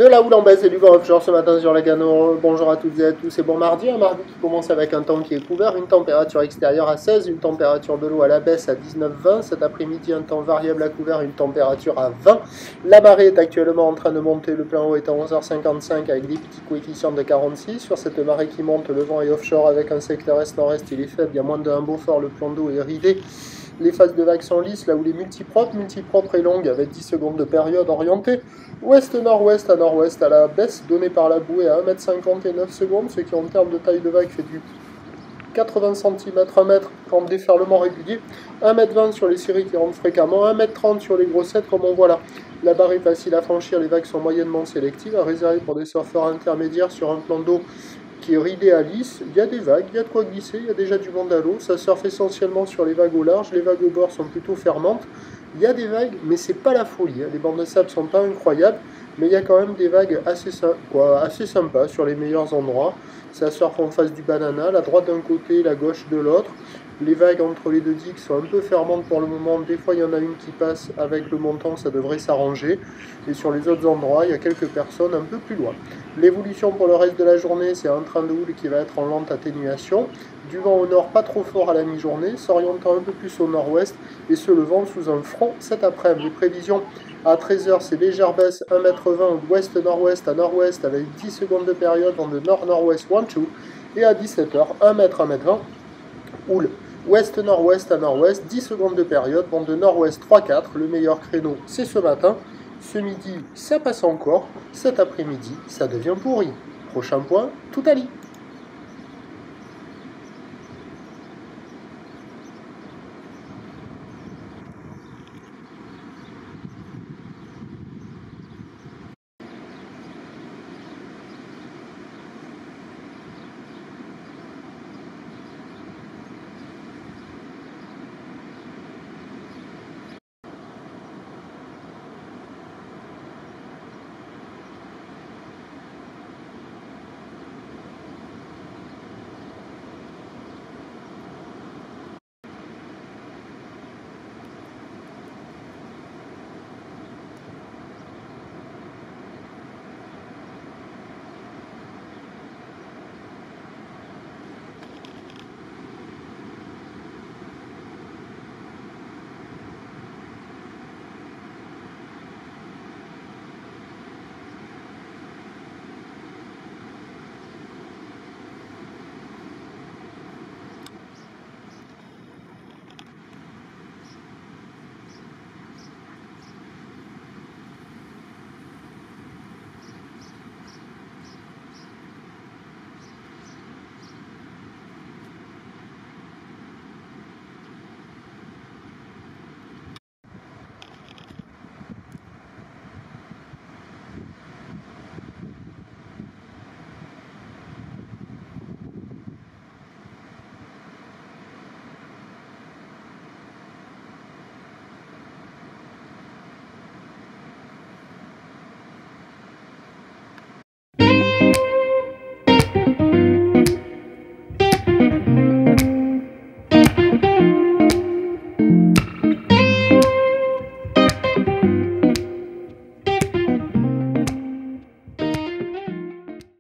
De la houle en baisse et du vent offshore ce matin sur la Gano. Bonjour à toutes et à tous, c'est bon mardi, un mardi qui commence avec un temps qui est couvert, une température extérieure à 16, une température de l'eau à la baisse à 19-20, cet après-midi un temps variable à couvert, une température à 20. La marée est actuellement en train de monter, le plein haut est à 11h55 avec des petits coefficients de 46. Sur cette marée qui monte, le vent est offshore avec un secteur est-nord-est, il est faible, il y a moins de 1 Beaufort, le plan d'eau est ridé. Les phases de vagues sont lisses, là où les multipropres et longues avec 10 secondes de période orientée. Ouest-nord-ouest à nord-ouest à la baisse donnée par la bouée à 1,50 m et 9 secondes, ce qui en termes de taille de vague fait du 80 cm, 1 m en déferlement régulier, 1,20 m sur les séries qui rentrent fréquemment, 1,30 m sur les grossettes comme on voit là. La barre est facile à franchir, les vagues sont moyennement sélectives, à réserver pour des surfeurs intermédiaires sur un plan d'eau qui est ridé à lisse. Il y a des vagues, il y a de quoi glisser, il y a déjà du monde à l'eau, ça surfe essentiellement sur les vagues au large, les vagues au bord sont plutôt fermantes. Il y a des vagues, mais c'est pas la folie, les bancs de sable sont pas incroyables, mais il y a quand même des vagues assez sympas sur les meilleurs endroits. Ça surfe en face du banana, la droite d'un côté, la gauche de l'autre. Les vagues entre les deux digues sont un peu fermantes pour le moment. Des fois, il y en a une qui passe avec le montant, ça devrait s'arranger. Et sur les autres endroits, il y a quelques personnes un peu plus loin. L'évolution pour le reste de la journée, c'est un train de houle qui va être en lente atténuation. Du vent au nord, pas trop fort à la mi-journée, s'orientant un peu plus au nord-ouest et se levant sous un front cet après-midi. Les prévisions à 13h, c'est légère baisse, 1,20 m ouest-nord-ouest à nord-ouest avec 10 secondes de période vent de nord-nord-ouest 1-2. Et à 17h, 1 m, 1,20 m, houle ouest-nord-ouest à nord-ouest, 10 secondes de période, vent de nord-ouest 3-4. Le meilleur créneau, c'est ce matin. Ce midi, ça passe encore. Cet après-midi, ça devient pourri. Prochain point, tout à l'heure.